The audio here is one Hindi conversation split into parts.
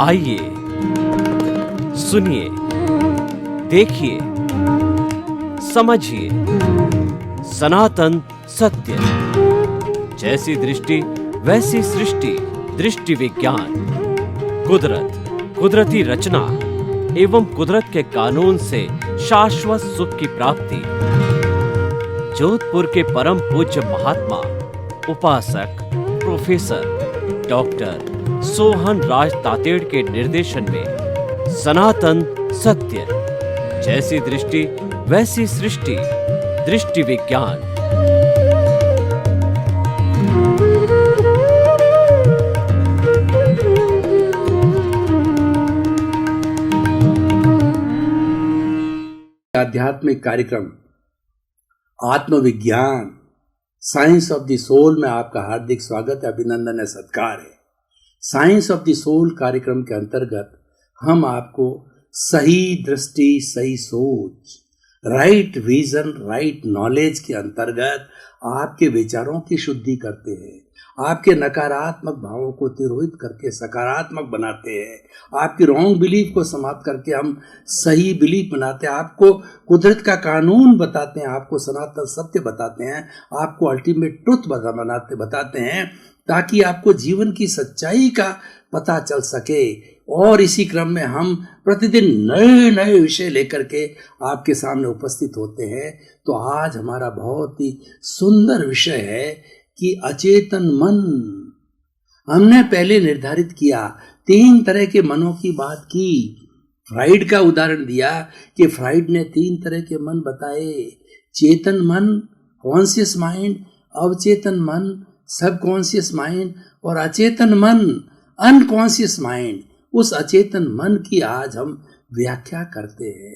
आइए, सुनिए, देखिए, समझिए सनातन सत्य। जैसी दृष्टि वैसी सृष्टि, दृष्टि विज्ञान। कुदरत, कुदरती रचना एवं कुदरत के कानून से शाश्वत सुख की प्राप्ति। जोधपुर के परम पूज्य महात्मा उपासक प्रोफेसर डॉक्टर सोहन राज तातेड़ के निर्देशन में सनातन सत्य। जैसी दृष्टि वैसी सृष्टि, दृष्टि विज्ञान। आध्यात्मिक कार्यक्रम आत्मविज्ञान, साइंस ऑफ द सोल में आपका हार्दिक स्वागत, अभिनंदन है, सत्कार है। साइंस ऑफ द सोल कार्यक्रम के अंतर्गत हम आपको सही दृष्टि, सही सोच, राइट विजन, राइट नॉलेज के अंतर्गत आपके विचारों की शुद्धि करते हैं, आपके नकारात्मक भावों को तिरोहित करके सकारात्मक बनाते हैं, आपकी रॉन्ग बिलीफ को समाप्त करके हम सही बिलीफ बनाते हैं, आपको कुदरत का कानून बताते हैं, आपको सनातन सत्य बताते हैं, आपको अल्टीमेट ट्रुथ बताते हैं, ताकि आपको जीवन की सच्चाई का पता चल सके। और इसी क्रम में हम प्रतिदिन नए नए विषय लेकर के आपके सामने उपस्थित होते हैं। तो आज हमारा बहुत ही सुंदर विषय है कि अचेतन मन। हमने पहले निर्धारित किया, 3 तरह के मनों की बात की। फ्राइड का उदाहरण दिया कि फ्राइड ने 3 तरह के मन बताए, चेतन मन, कॉन्शियस माइंड, अवचेतन मन, सबकॉन्शियस माइंड, और अचेतन मन, अनकॉन्शियस माइंड। उस अचेतन मन की आज हम व्याख्या करते हैं।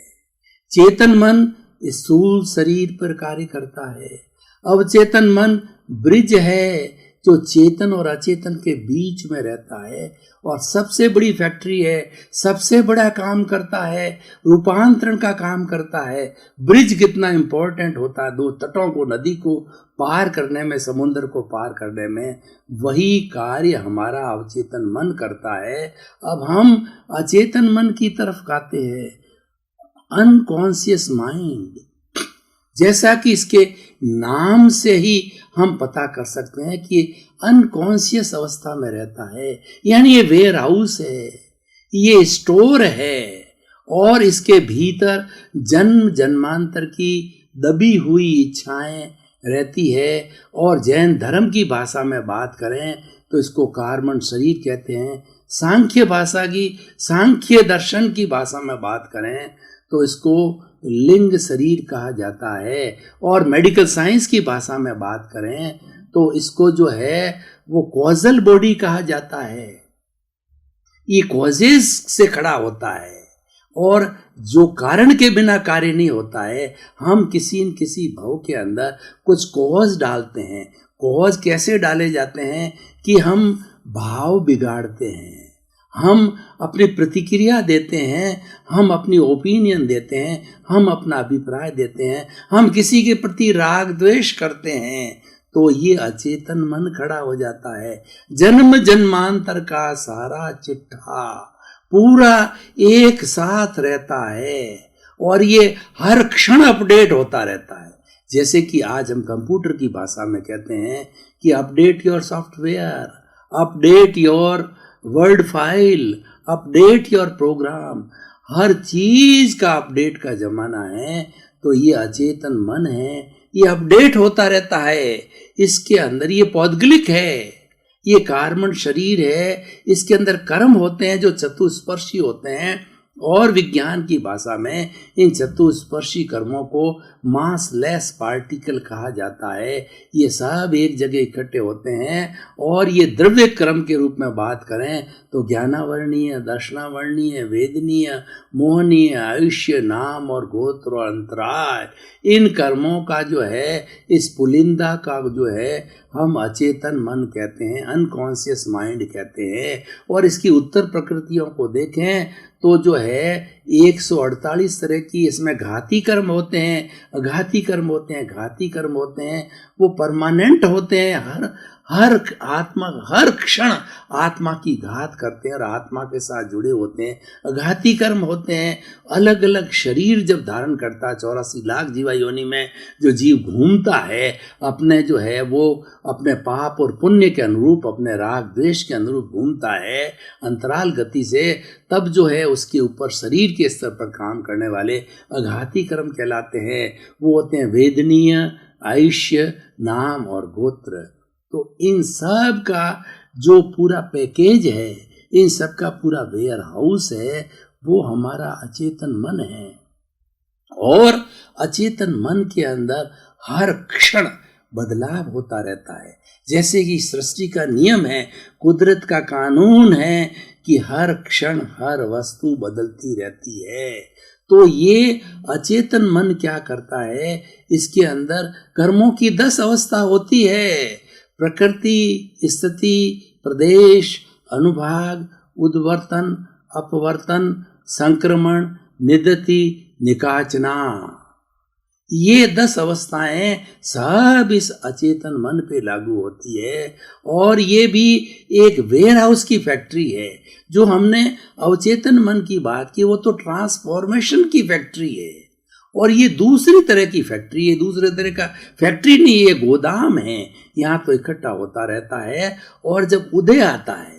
चेतन मन स्थूल शरीर पर कार्य करता है। अवचेतन मन ब्रिज है जो चेतन और अचेतन के बीच में रहता है और सबसे बड़ी फैक्ट्री है, सबसे बड़ा काम करता है, रूपांतरण का काम करता है। ब्रिज कितना इंपॉर्टेंट होता है 2 तटों को, नदी को पार करने में, समुद्र को पार करने में, वही कार्य हमारा अवचेतन मन करता है। अब हम अचेतन मन की तरफ आते हैं, अनकॉन्शियस माइंड। जैसा कि इसके नाम से ही हम पता कर सकते हैं कि अनकॉन्शियस अवस्था में रहता है, यानी ये वेयर हाउस है, ये स्टोर है, और इसके भीतर जन्म जन्मांतर की दबी हुई इच्छाएं रहती है। और जैन धर्म की भाषा में बात करें तो इसको कार्बन शरीर कहते हैं। सांख्य दर्शन की भाषा में बात करें तो इसको लिंग शरीर कहा जाता है। और मेडिकल साइंस की भाषा में बात करें तो इसको जो है वो कॉजल बॉडी कहा जाता है। ये कॉजेस से खड़ा होता है और जो कारण के बिना कार्य नहीं होता है। हम किसी न किसी भाव के अंदर कुछ कॉज डालते हैं। कॉज कैसे डाले जाते हैं कि हम भाव बिगाड़ते हैं, हम अपनी प्रतिक्रिया देते हैं, हम अपनी ओपिनियन देते हैं, हम अपना अभिप्राय देते हैं, हम किसी के प्रति राग द्वेष करते हैं, तो ये अचेतन मन खड़ा हो जाता है। जन्म जन्मांतर का सारा चिट्ठा पूरा एक साथ रहता है और ये हर क्षण अपडेट होता रहता है। जैसे कि आज हम कंप्यूटर की भाषा में कहते हैं कि update your software, update your word file, update your program. हर चीज का अपडेट का जमाना है। तो ये अचेतन मन है, ये अपडेट होता रहता है। इसके अंदर ये पौद्गलिक है, ये कार्बन शरीर है, इसके अंदर कर्म होते हैं जो चतुस्पर्शी होते हैं। और विज्ञान की भाषा में इन चतुस्पर्शी कर्मों को मासलेस पार्टिकल कहा जाता है। ये सब एक जगह इकट्ठे होते हैं और ये द्रव्य कर्म के रूप में बात करें तो ज्ञानावर्णीय, दर्शनावर्णीय, वेदनीय, मोहनीय, आयुष्य, नाम और गोत्र और अंतराय, इन कर्मों का जो है, इस पुलिंदा का जो है हम अचेतन मन कहते हैं, अनकॉन्शियस माइंड कहते हैं। और इसकी उत्तर प्रकृतियों को देखें तो जो है 148 तरह की इसमें घाती कर्म होते हैं, अघाती कर्म होते हैं। घाती कर्म होते हैं वो परमानेंट होते हैं, हर आत्मा हर क्षण आत्मा की घात करते हैं और आत्मा के साथ जुड़े होते हैं। अघाती कर्म होते हैं अलग अलग शरीर जब धारण करता है, 84 लाख जीवा योनि में जो जीव घूमता है, अपने जो है वो अपने पाप और पुण्य के अनुरूप, अपने राग द्वेष के अनुरूप घूमता है अंतराल गति से, तब जो है उसके ऊपर शरीर के स्तर पर काम करने वाले अघाती कर्म कहलाते हैं। वो होते हैं वेदनीय, आयुष्य, नाम और गोत्र। तो इन सब का जो पूरा पैकेज है, इन सब का पूरा वेयर हाउस है, वो हमारा अचेतन मन है। और अचेतन मन के अंदर हर क्षण बदलाव होता रहता है। जैसे कि सृष्टि का नियम है, कुदरत का कानून है कि हर क्षण हर वस्तु बदलती रहती है। तो ये अचेतन मन क्या करता है, इसके अंदर कर्मों की 10 अवस्था होती है। प्रकृति, स्थिति, प्रदेश, अनुभाग, उद्वर्तन, अपवर्तन, संक्रमण, निदति, निकाचना। ये 10 अवस्थाएं सब इस अचेतन मन पे लागू होती है। और ये भी एक वेयर हाउस की फैक्ट्री है। जो हमने अवचेतन मन की बात की वो तो ट्रांसफॉर्मेशन की फैक्ट्री है, और ये दूसरी तरह की फैक्ट्री है। दूसरे तरह का फैक्ट्री नहीं, ये गोदाम है। यहाँ तो इकट्ठा होता रहता है, और जब उदय आता है,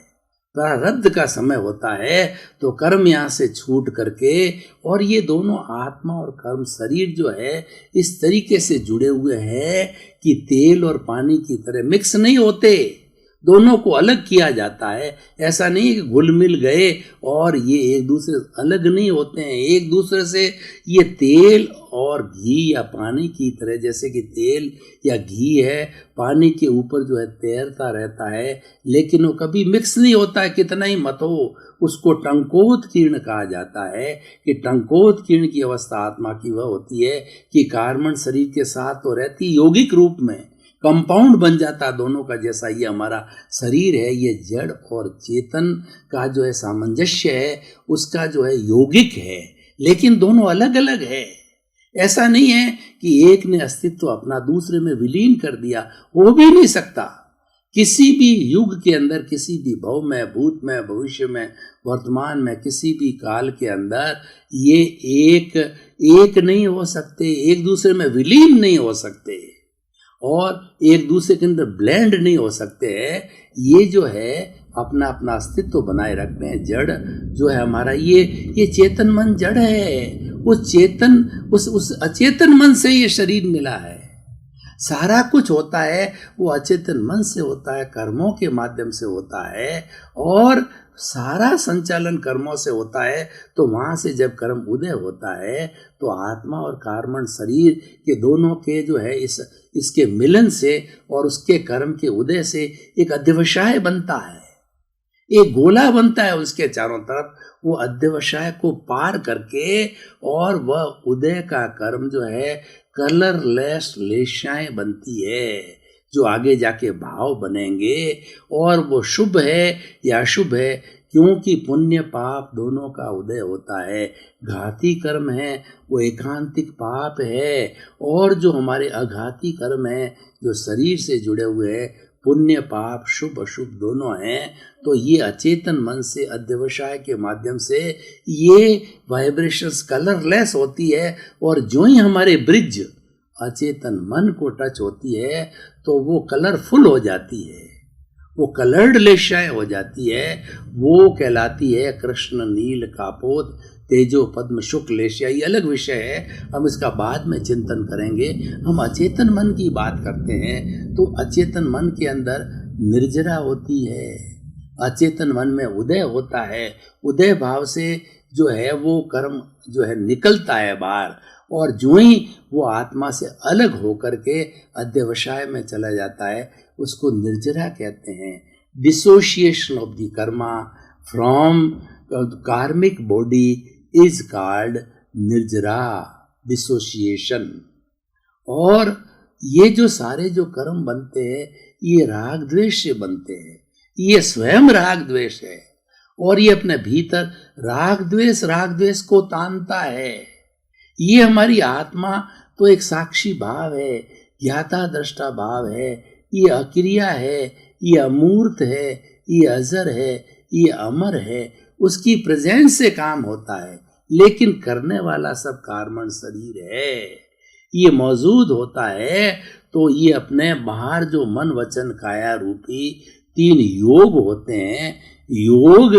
प्रारब्ध का समय होता है, तो कर्म यहाँ से छूट करके, और ये दोनों आत्मा और कर्म शरीर जो है इस तरीके से जुड़े हुए हैं कि तेल और पानी की तरह मिक्स नहीं होते, दोनों को अलग किया जाता है। ऐसा नहीं कि घुल मिल गए और ये एक दूसरे से अलग नहीं होते हैं। एक दूसरे से ये तेल और घी या पानी की तरह, जैसे कि तेल या घी है पानी के ऊपर जो है तैरता रहता है, लेकिन वो कभी मिक्स नहीं होता है, कितना ही मत हो। उसको टंकोत्कीर्ण कहा जाता है कि टंकोत्कीर्ण की अवस्था आत्मा की वह होती है कि कार्बन शरीर के साथ तो रहती यौगिक रूप में, कंपाउंड बन जाता दोनों का। जैसा ये हमारा शरीर है, ये जड़ और चेतन का जो है सामंजस्य है, उसका जो है यौगिक है, लेकिन दोनों अलग अलग है। ऐसा नहीं है कि एक ने अस्तित्व अपना दूसरे में विलीन कर दिया, हो भी नहीं सकता। किसी भी युग के अंदर, किसी भी भव में, भूत में, भविष्य में, वर्तमान में, किसी भी काल के अंदर ये एक नहीं हो सकते, एक दूसरे में विलीन नहीं हो सकते और एक दूसरे के अंदर ब्लेंड नहीं हो सकते हैं। ये जो है अपना अपना अस्तित्व बनाए रखते हैं। जड़ जो है हमारा, ये चेतन मन जड़ है। उस अचेतन मन से ये शरीर मिला है। सारा कुछ होता है वो अचेतन मन से होता है, कर्मों के माध्यम से होता है, और सारा संचालन कर्मों से होता है। तो वहाँ से जब कर्म उदय होता है तो आत्मा और कार्बन शरीर के दोनों के जो है इसके मिलन से और उसके कर्म के उदय से एक अध्यवसाय बनता है, एक गोला बनता है उसके चारों तरफ। वो अध्यवसाय को पार करके और वह उदय का कर्म जो है कलरलेस लेशाएं बनती है, जो आगे जाके भाव बनेंगे, और वो शुभ है या अशुभ है, क्योंकि पुण्य पाप दोनों का उदय होता है। घाती कर्म है वो एकांतिक पाप है, और जो हमारे अघाती कर्म है जो शरीर से जुड़े हुए हैं, पुण्य पाप शुभ अशुभ दोनों हैं। तो ये अचेतन मन से अध्यवसाय के माध्यम से ये वाइब्रेशंस कलरलेस होती है, और जो ही हमारे ब्रिज अचेतन मन को टच होती है तो वो कलरफुल हो जाती है, वो कलर्ड लेशाएं हो जाती है। वो कहलाती है कृष्ण नील कापोत तेजो पद्म शुक्ल लेशिया। ये अलग विषय है, हम इसका बाद में चिंतन करेंगे। हम अचेतन मन की बात करते हैं तो अचेतन मन के अंदर निर्जरा होती है, अचेतन मन में उदय होता है। उदय भाव से जो है वो कर्म जो है निकलता है बाहर, और जो ही वो आत्मा से अलग होकर के अध्यवसाय में चला जाता है उसको निर्जरा कहते हैं। Dissociation of the Karma from कार्मिक बॉडी इज कॉल्ड निर्जरा, डिसोशिएशन। और ये जो सारे जो कर्म बनते हैं ये राग द्वेष से बनते हैं, ये स्वयं राग द्वेष है। और ये अपने भीतर राग द्वेष को तानता है। ये हमारी आत्मा तो एक साक्षी भाव है, ज्ञाता दृष्टा भाव है, ये अक्रिया है, ये अमूर्त है, ये अजर है, ये अमर है, उसकी प्रेजेंस से काम होता है। लेकिन करने वाला सब कार्बन शरीर है, ये मौजूद होता है तो ये अपने बाहर जो मन वचन काया रूपी 3 योग होते हैं, योग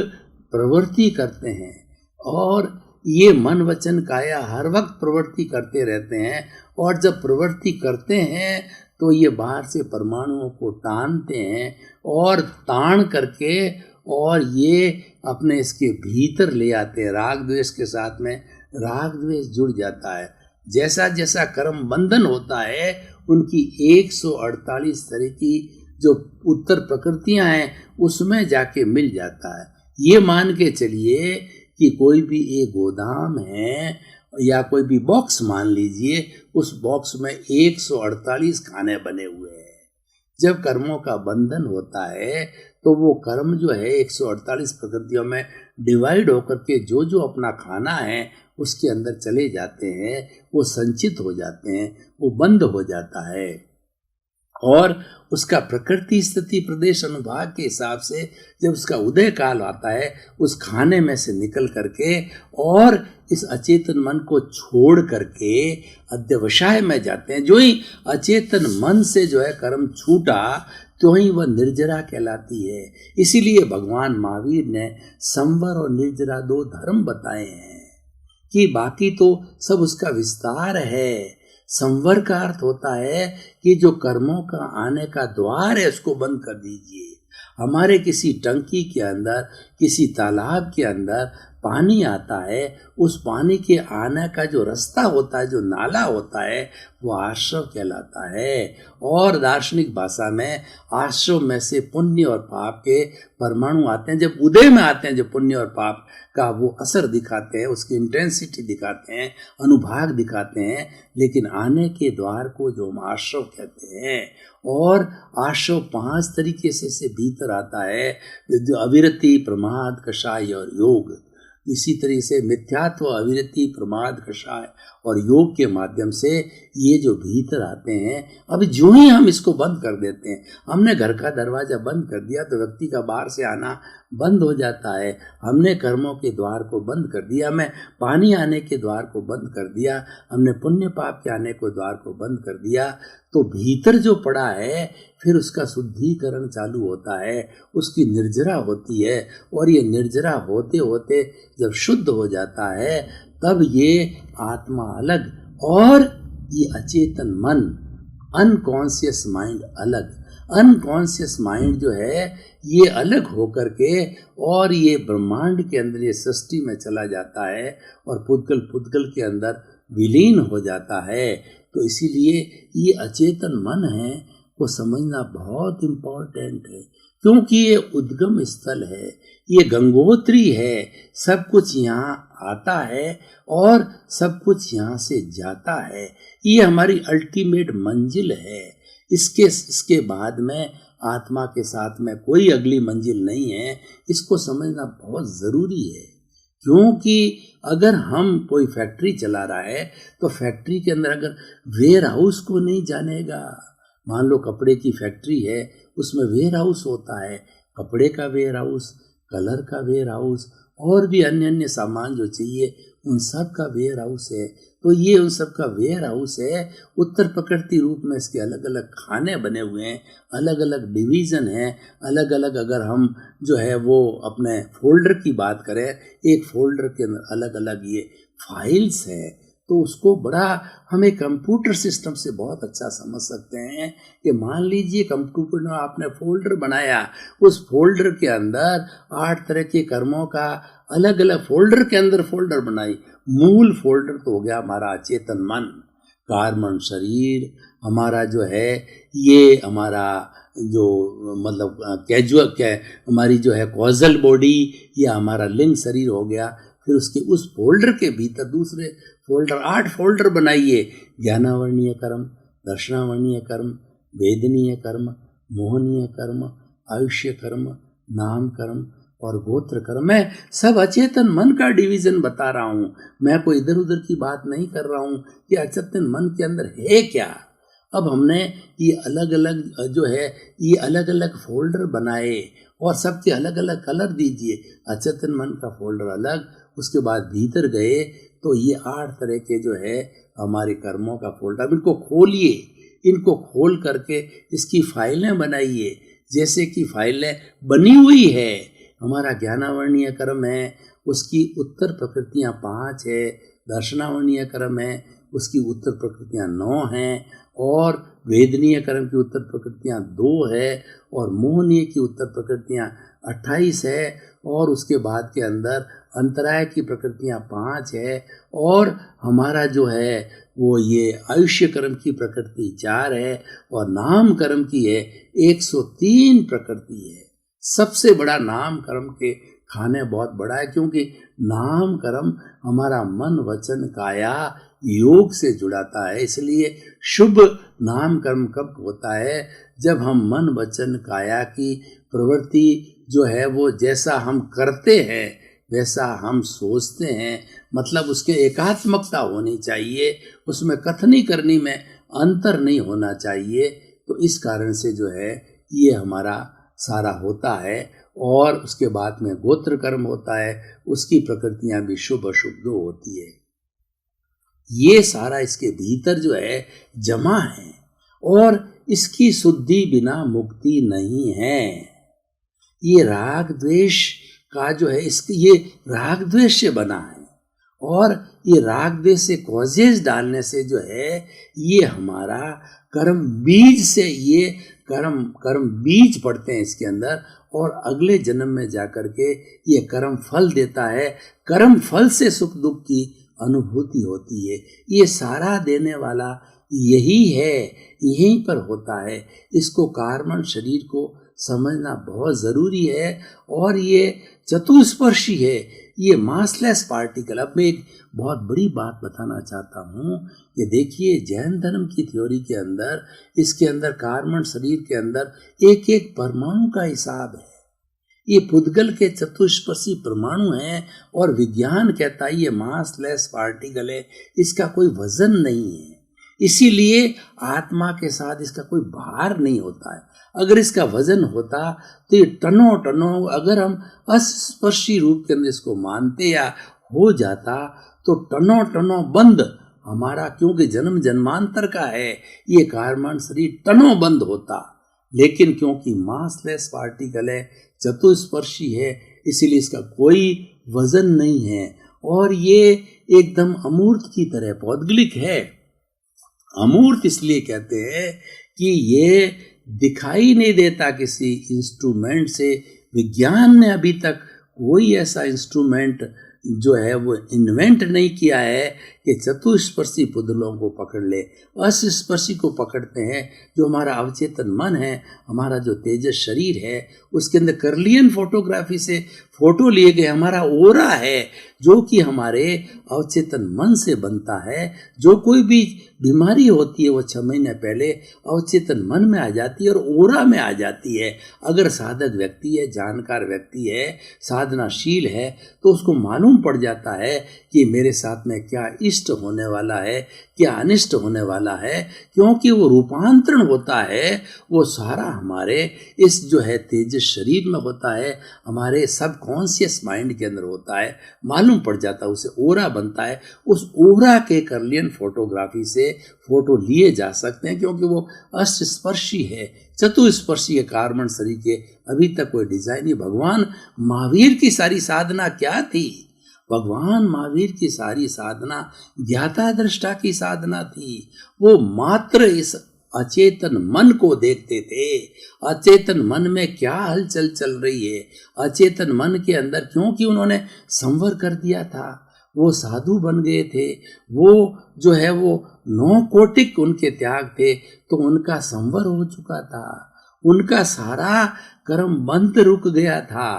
प्रवृत्ति करते हैं और ये मन वचन काया हर वक्त प्रवृत्ति करते रहते हैं। और जब प्रवृत्ति करते हैं तो ये बाहर से परमाणुओं को तानते हैं और तान करके और ये अपने इसके भीतर ले आते हैं। राग द्वेष के साथ में राग द्वेष जुड़ जाता है। जैसा जैसा कर्म बंधन होता है उनकी 148 तरह की जो उत्तर प्रकृतियां हैं उसमें जाके मिल जाता है। ये मान के चलिए कि कोई भी एक गोदाम है या कोई भी बॉक्स मान लीजिए, उस बॉक्स में 148 खाने बने हुए हैं। जब कर्मों का बंधन होता है तो वो कर्म जो है 148 प्रकृतियों में डिवाइड होकर के जो जो अपना खाना है उसके अंदर चले जाते हैं, वो संचित हो जाते हैं, वो बंद हो जाता है। और उसका प्रकृति स्थिति प्रदेश अनुभाग के हिसाब से जब उसका उदय काल आता है, उस खाने में से निकल करके और इस अचेतन मन को छोड़ करके अध्यवसाय में जाते हैं। जो ही अचेतन मन से जो है कर्म छूटा तो ही वह निर्जरा कहलाती है। इसीलिए भगवान महावीर ने संवर और निर्जरा 2 धर्म बताए हैं कि बाकी तो सब उसका विस्तार है। संवर का अर्थ होता है कि जो कर्मों का आने का द्वार है उसको बंद कर दीजिए। हमारे किसी टंकी के अंदर, किसी तालाब के अंदर पानी आता है, उस पानी के आने का जो रास्ता होता है, जो नाला होता है, वो आश्रव कहलाता है। और दार्शनिक भाषा में आश्रव में से पुण्य और पाप के परमाणु आते हैं। जब उदय में आते हैं, जो पुण्य और पाप का वो असर दिखाते हैं, उसकी इंटेंसिटी दिखाते हैं, अनुभाग दिखाते हैं। लेकिन आने के द्वार को जो हम आश्रव कहते हैं, और आश्रव 5 तरीके से भीतर आता है, जो अविरति, प्रमाद, कषाय और योग। इसी तरह से मिथ्यात्व, अविरति, प्रमाद, कषाय और योग के माध्यम से ये जो भीतर आते हैं, अब जो ही हम इसको बंद कर देते हैं, हमने घर का दरवाजा बंद कर दिया तो व्यक्ति का बाहर से आना बंद हो जाता है। हमने कर्मों के द्वार को बंद कर दिया, मैं पानी आने के द्वार को बंद कर दिया, हमने पुण्य पाप के आने को द्वार को बंद कर दिया, तो भीतर जो पड़ा है फिर उसका शुद्धिकरण चालू होता है, उसकी निर्जरा होती है। और ये निर्जरा होते होते जब शुद्ध हो जाता है तब ये आत्मा अलग और ये अचेतन मन, अनकॉन्शियस माइंड अलग। अनकॉन्शियस माइंड जो है ये अलग होकर के और ये ब्रह्मांड के अंदर, ये सृष्टि में चला जाता है और पुद्गल के अंदर विलीन हो जाता है। तो इसीलिए ये अचेतन मन है को समझना बहुत इम्पोर्टेंट है, क्योंकि ये उद्गम स्थल है, ये गंगोत्री है। सब कुछ यहाँ आता है और सब कुछ यहाँ से जाता है। ये हमारी अल्टीमेट मंजिल है। इसके बाद में आत्मा के साथ में कोई अगली मंजिल नहीं है। इसको समझना बहुत ज़रूरी है, क्योंकि अगर हम कोई फैक्ट्री चला रहा है तो फैक्ट्री के अंदर अगर वेयर हाउस को नहीं जानेगा, मान लो कपड़े की फैक्ट्री है, उसमें वेयर हाउस होता है, कपड़े का वेयर हाउस, कलर का वेयर हाउस और भी अन्य अन्य सामान जो चाहिए उन सब का वेयर हाउस है। तो ये उन सब का वेयर हाउस है। उत्तर प्रकृति रूप में इसके अलग अलग खाने बने हुए हैं, अलग अलग डिवीज़न हैं, अलग अलग। अगर हम जो है वो अपने फोल्डर की बात करें, एक फोल्डर के अंदर अलग अलग ये फाइल्स हैं, तो उसको बड़ा हमें कंप्यूटर सिस्टम से बहुत अच्छा समझ सकते हैं कि मान लीजिए कंप्यूटर में आपने फोल्डर बनाया, उस फोल्डर के अंदर 8 तरह के कर्मों का अलग अलग फोल्डर के अंदर फोल्डर बनाई। मूल फोल्डर तो हो गया हमारा अचेतन मन, कार्बन शरीर हमारा जो है, ये हमारा जो मतलब कैजुअल हमारी जो है कॉजल बॉडी, या हमारा लिंग शरीर हो गया। फिर उसके उस फोल्डर के भीतर दूसरे फोल्डर, 8 फोल्डर बनाइए। ज्ञानावर्णीय कर्म, दर्शनावर्णीय कर्म, वेदनीय कर्म, मोहनीय कर्म, आयुष्य कर्म, नाम कर्म, और गोत्र कर्म। मैं सब अचेतन मन का डिवीजन बता रहा हूँ, मैं कोई इधर उधर की बात नहीं कर रहा हूँ कि अचेतन मन के अंदर है क्या। अब हमने ये अलग अलग जो है ये अलग अलग फोल्डर बनाए और सबके अलग अलग कलर दीजिए। अचेतन मन का फोल्डर अलग, उसके बाद भीतर गए तो ये 8 तरह के जो है हमारे कर्मों का फोल्डर। अब इनको खोलिए, इनको खोल करके इसकी फाइलें बनाइए। जैसे कि फाइलें बनी हुई है, हमारा ज्ञानावर्णीय कर्म है, उसकी उत्तर प्रकृतियाँ 5 है। दर्शनावर्णीय कर्म है, उसकी उत्तर प्रकृतियाँ 9 हैं। और वेदनीय कर्म की उत्तर प्रकृतियाँ 2 है। और मोहनीय की उत्तर प्रकृतियाँ 28 है। और उसके बाद के अंदर अंतराय की प्रकृतियाँ 5 है। और हमारा जो है वो ये आयुष्य कर्म की प्रकृति 4 है। और नाम कर्म की है 103 प्रकृति है। सबसे बड़ा नाम कर्म के खाने बहुत बड़ा है, क्योंकि नाम कर्म हमारा मन वचन काया योग से जुड़ाता है। इसलिए शुभ नाम कर्म कब होता है? जब हम मन वचन काया की प्रवृत्ति जो है वो जैसा हम करते हैं वैसा हम सोचते हैं, मतलब उसके एकात्मकता होनी चाहिए, उसमें कथनी करनी में अंतर नहीं होना चाहिए। तो इस कारण से जो है ये हमारा सारा होता है। और उसके बाद में गोत्र कर्म होता है, उसकी प्रकृतियां भी शुभ अशुभ दो होती है। ये सारा इसके भीतर जो है जमा है और इसकी शुद्धि बिना मुक्ति नहीं है। ये राग द्वेष का जो है ये राग द्वेष से बना है। और ये राग द्वेष से कॉजेज डालने से जो है ये हमारा कर्म बीज से ये कर्म बीज पड़ते हैं इसके अंदर, और अगले जन्म में जाकर के ये कर्म फल देता है। कर्म फल से सुख दुख की अनुभूति होती है। ये सारा देने वाला यही है, यहीं पर होता है। इसको कार्मण शरीर को समझना बहुत ज़रूरी है। और ये चतुस्पर्शी है, ये मासलेस पार्टिकल। अब मैं एक बहुत बड़ी बात बताना चाहता हूँ। ये देखिए जैन धर्म की थ्योरी के अंदर, इसके अंदर कार्मण शरीर के अंदर एक एक परमाणु का हिसाब है। ये पुद्गल के चतुष्पर्शी परमाणु हैं और विज्ञान कहता है ये मासलेस पार्टिकल है, इसका कोई वजन नहीं है। इसीलिए आत्मा के साथ इसका कोई भार नहीं होता है। अगर इसका वजन होता तो ये टनों टनों, अगर हम अस्पर्शी रूप के अंदर इसको मानते या हो जाता तो टनों टनों बंद हमारा, क्योंकि जन्म जन्मांतर का है ये कार्बन शरीर, टनों बंद होता। लेकिन क्योंकि मासलेस पार्टिकल है, चतुस्पर्शी है, इसीलिए इसका कोई वजन नहीं है और ये एकदम अमूर्त की तरह पौद्गलिक है। अमूर्त इसलिए कहते हैं कि ये दिखाई नहीं देता किसी इंस्ट्रूमेंट से। विज्ञान ने अभी तक कोई ऐसा इंस्ट्रूमेंट जो है वो इन्वेंट नहीं किया है कि चतुस्पर्शी पुतलों को पकड़ ले। अस्पर्शी को पकड़ते हैं जो हमारा अवचेतन मन है, हमारा जो तेजस शरीर है, उसके अंदर कर्लियन फोटोग्राफी से फोटो लिए गए हमारा ओरा है जो कि हमारे अवचेतन मन से बनता है। जो कोई भी बीमारी होती है वो 6 महीने पहले अवचेतन मन में आ जाती है और ओरा में आ जाती है। अगर साधक व्यक्ति है, जानकार व्यक्ति है, साधनाशील है, तो उसको मालूम पड़ जाता है कि मेरे साथ में क्या इष्ट होने वाला है, क्या अनिष्ट होने वाला है। क्योंकि वो रूपांतरण होता है, वो सारा हमारे इस जो है तेजस शरीर में होता है, हमारे सबकॉन्शियस माइंड के अंदर होता है, मालूम पड़ जाता है, उसे ओरा बनता है। उस ओरा के कर्लियन फोटोग्राफी से फोटो लिए जा सकते हैं क्योंकि वो अष्टस्पर्शी है, चतुस्पर्शी है कार्बन शरीर के। अभी तक कोई डिजाइन नहीं। भगवान महावीर की सारी साधना क्या थी? भगवान महावीर की सारी साधना ज्ञाता दृष्टा की साधना थी। वो मात्र इस अचेतन मन को देखते थे। अचेतन मन में क्या हलचल चल रही है, अचेतन मन के अंदर, क्योंकि उन्होंने संवर कर दिया था, वो साधु बन गए थे, वो जो है वो 9 कोटिक उनके त्याग थे, तो उनका संवर हो चुका था, उनका सारा कर्म बंद रुक गया था।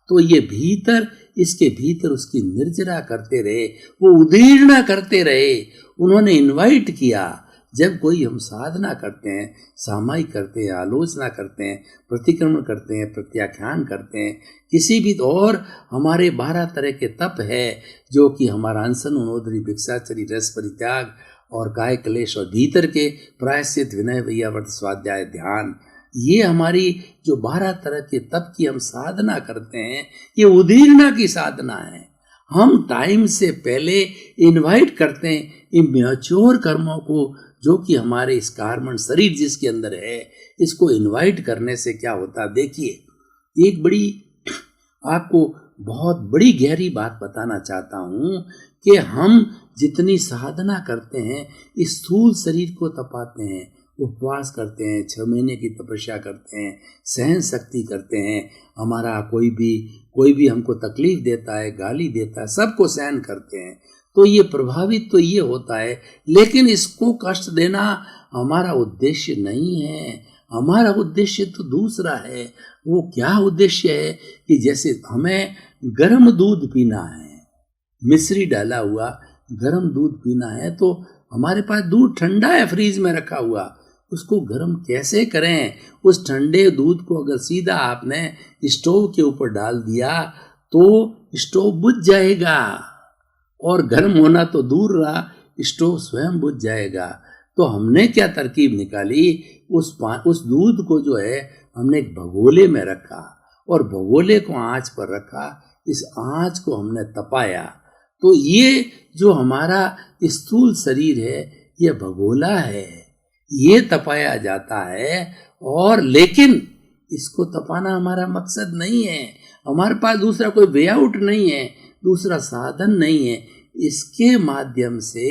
तो ये भीतर, इसके भीतर उसकी निर्जरा करते रहे, वो उदीर्णा करते रहे। उन्होंने इनवाइट किया जब कोई हम साधना करते हैं, सामायिक करते हैं, आलोचना करते हैं, प्रतिक्रमण करते हैं, प्रत्याख्यान करते हैं, किसी भी और हमारे 12 तरह के तप है, जो कि हमारा अनशन, उनोदरी, भिक्षाचरी, रस परित्याग और काय क्लेश और भीतर के प्रायश्चित, विनय, वैयावर्त, स्वाध्याय, ध्यान, ये हमारी जो 12 तरह के तप की हम साधना करते हैं, ये उदीर्णा की साधना है। हम टाइम से पहले इनवाइट करते हैं इन मैच्योर कर्मों को, जो कि हमारे इस कार्बन शरीर जिसके अंदर है, इसको इनवाइट करने से क्या होता है। देखिए, एक बड़ी आपको बहुत बड़ी गहरी बात बताना चाहता हूँ कि हम जितनी साधना करते हैं, इस स्थूल शरीर को तपाते हैं, उपवास करते हैं, 6 महीने की तपस्या करते हैं, सहन शक्ति करते हैं, हमारा कोई भी हमको तकलीफ देता है, गाली देता है, सबको सहन करते हैं, तो ये प्रभावित तो ये होता है, लेकिन इसको कष्ट देना हमारा उद्देश्य नहीं है। हमारा उद्देश्य तो दूसरा है। वो क्या उद्देश्य है कि जैसे हमें गर्म दूध पीना है, मिश्री डाला हुआ गर्म दूध पीना है, तो हमारे पास दूध ठंडा है फ्रीज में रखा हुआ, उसको गर्म कैसे करें। उस ठंडे दूध को अगर सीधा आपने स्टोव के ऊपर डाल दिया तो स्टोव बुझ जाएगा, और गर्म होना तो दूर रहा, स्टोव स्वयं बुझ जाएगा। तो हमने क्या तरकीब निकाली, उस दूध को जो है हमने एक भगोले में रखा, और भगोले को आंच पर रखा, इस आंच को हमने तपाया। तो ये जो हमारा स्थूल शरीर है, ये भगोला है, ये तपाया जाता है। और लेकिन इसको तपाना हमारा मकसद नहीं है, हमारे पास दूसरा कोई वे आउट नहीं है, दूसरा साधन नहीं है। इसके माध्यम से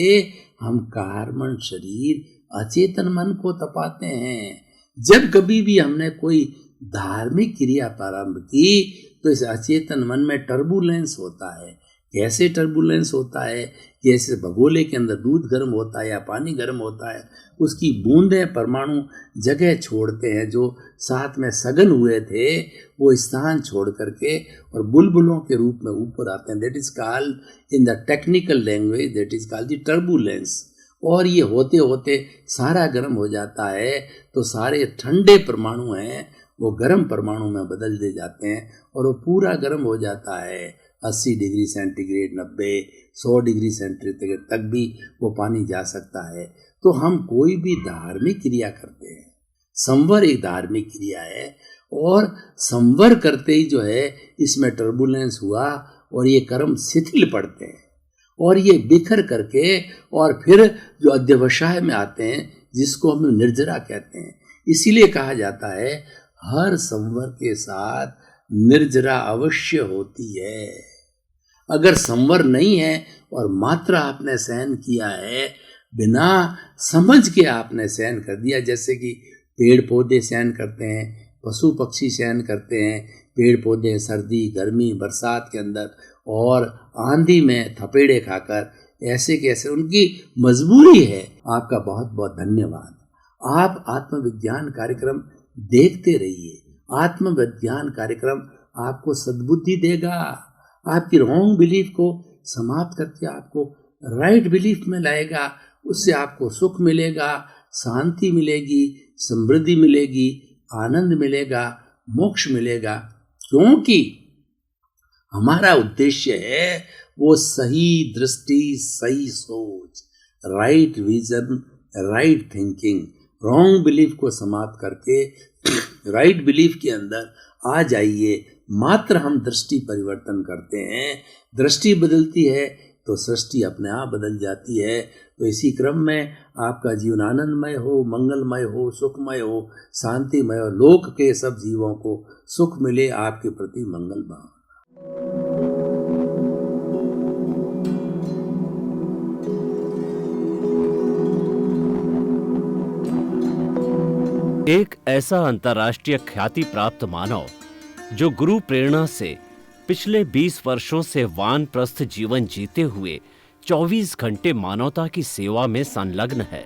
हम कार्बन शरीर, अचेतन मन को तपाते हैं। जब कभी भी हमने कोई धार्मिक क्रिया प्रारंभ की, तो इस अचेतन मन में टर्बुलेंस होता है। कैसे टर्बुलेंस होता है, जैसे भगोले के अंदर दूध गर्म होता है या पानी गर्म होता है, उसकी बूंदें परमाणु जगह छोड़ते हैं, जो साथ में सघन हुए थे वो स्थान छोड़ करके और बुलबुलों के रूप में ऊपर आते हैं। That is called in the technical language, that is called the turbulence. और ये होते होते सारा गर्म हो जाता है, तो सारे ठंडे परमाणु हैं वो गर्म परमाणु में बदल दे जाते हैं, और वो पूरा गर्म हो जाता है। 80 डिग्री सेंटीग्रेड, 90, 100 डिग्री सेंटीग्रेड तक भी वो पानी जा सकता है। तो हम कोई भी धार्मिक क्रिया करते हैं, संवर एक धार्मिक क्रिया है, और संवर करते ही जो है इसमें टर्बुलेंस हुआ और ये कर्म शिथिल पड़ते हैं, और ये बिखर करके और फिर जो अध्यवसाय में आते हैं, जिसको हम निर्जरा कहते हैं। इसीलिए कहा जाता है हर संवर के साथ निर्जरा अवश्य होती है। अगर संवर नहीं है और मात्र आपने सहन किया है, बिना समझ के आपने सहन कर दिया, जैसे कि पेड़ पौधे सहन करते हैं, पशु पक्षी सहन करते हैं, पेड़ पौधे सर्दी, गर्मी, बरसात के अंदर और आंधी में थपेड़े खाकर, ऐसे कैसे उनकी मजबूरी है। आपका बहुत बहुत धन्यवाद। आप आत्मविज्ञान कार्यक्रम देखते रहिए। आत्मविज्ञान कार्यक्रम आपको सद्बुद्धि देगा, आपकी रॉन्ग बिलीफ को समाप्त करके आपको राइट बिलीफ में लाएगा। उससे आपको सुख मिलेगा, शांति मिलेगी, समृद्धि मिलेगी, आनंद मिलेगा, मोक्ष मिलेगा। क्योंकि हमारा उद्देश्य है वो सही दृष्टि, सही सोच, right vision, right thinking. Wrong belief को समाप्त करके राइट बिलीफ के अंदर आ जाइए। मात्र हम दृष्टि परिवर्तन करते हैं, दृष्टि बदलती है तो सृष्टि अपने आप बदल जाती है। तो इसी क्रम में आपका जीवन आनंदमय हो, मंगलमय हो, सुखमय हो, शांतिमय हो, लोक के सब जीवों को सुख मिले, आपके प्रति मंगल भाव। एक ऐसा अंतर्राष्ट्रीय ख्याति प्राप्त मानव जो गुरु प्रेरणा से पिछले 20 वर्षों से वानप्रस्थ जीवन जीते हुए 24 घंटे मानवता की सेवा में संलग्न है।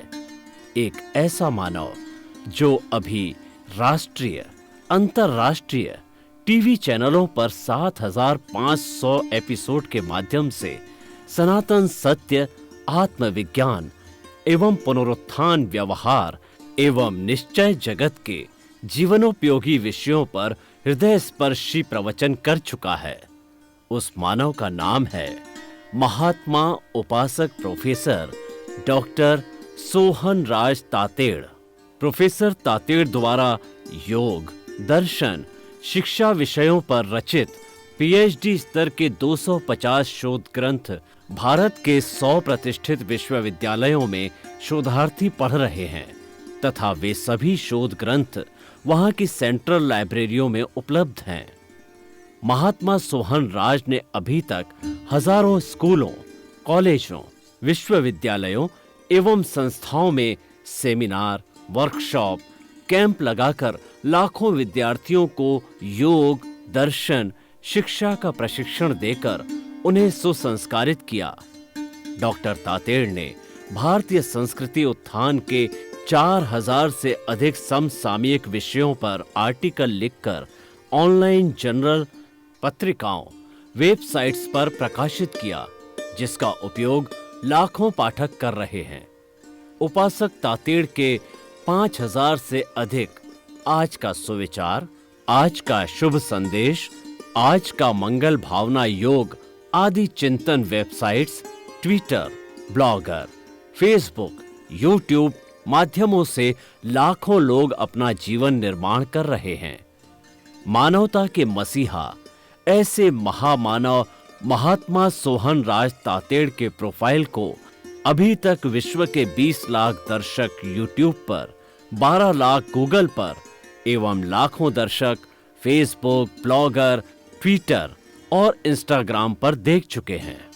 एक ऐसा मानव जो अभी राष्ट्रीय, अंतर्राष्ट्रीय टीवी चैनलों पर 7,500 एपिसोड के माध्यम से सनातन सत्य, आत्मविज्ञान, एवं पुनरुत्थान व्यवहार एवं निश्चय जगत के जीवनोपयोगी विषयों पर हृदय स्पर्शी प्रवचन कर चुका है। उस मानव का नाम है महात्मा उपासक प्रोफेसर डॉक्टर सोहन राज तातेड़। प्रोफेसर तातेड़ द्वारा योग, दर्शन, शिक्षा विषयों पर रचित पीएचडी स्तर के 250 शोध ग्रंथ भारत के 100 प्रतिष्ठित विश्वविद्यालयों में शोधार्थी पढ़ रहे हैं तथा वे सभी शोध ग्रंथ वहां की सेंट्रल लाइब्रेरियों में उपलब्ध हैं। महात्मा सोहन राज ने अभी तक हजारों स्कूलों, कॉलेजों, विश्वविद्यालयों एवं संस्थाओं में सेमिनार, वर्कशॉप, कैंप लगाकर लाखों विद्यार्थियों को योग, दर्शन, शिक्षा का प्रशिक्षण देकर उन्हें सुसंस्कारित किया। डॉक्टर तातेड़ ने भारतीय संस्कृति उत्थान के 4000 से अधिक समसामयिक विषयों पर आर्टिकल लिखकर ऑनलाइन जर्नल, पत्रिकाओं, वेबसाइट्स पर प्रकाशित किया, जिसका उपयोग लाखों पाठक कर रहे हैं। उपासक तातेड़ के 5000 से अधिक आज का सुविचार, आज का शुभ संदेश, आज का मंगल भावना योग आदि चिंतन websites, Twitter, blogger, Facebook, YouTube माध्यमों से लाखों लोग अपना जीवन निर्माण कर रहे हैं। मानवता के मसीहा ऐसे महामानव महात्मा सोहन राज तातेड़ के प्रोफाइल को अभी तक विश्व के 20 लाख दर्शक यूट्यूब पर, 12 लाख गूगल पर एवं लाखों दर्शक फेसबुक, ब्लॉगर, ट्विटर और इंस्टाग्राम पर देख चुके हैं।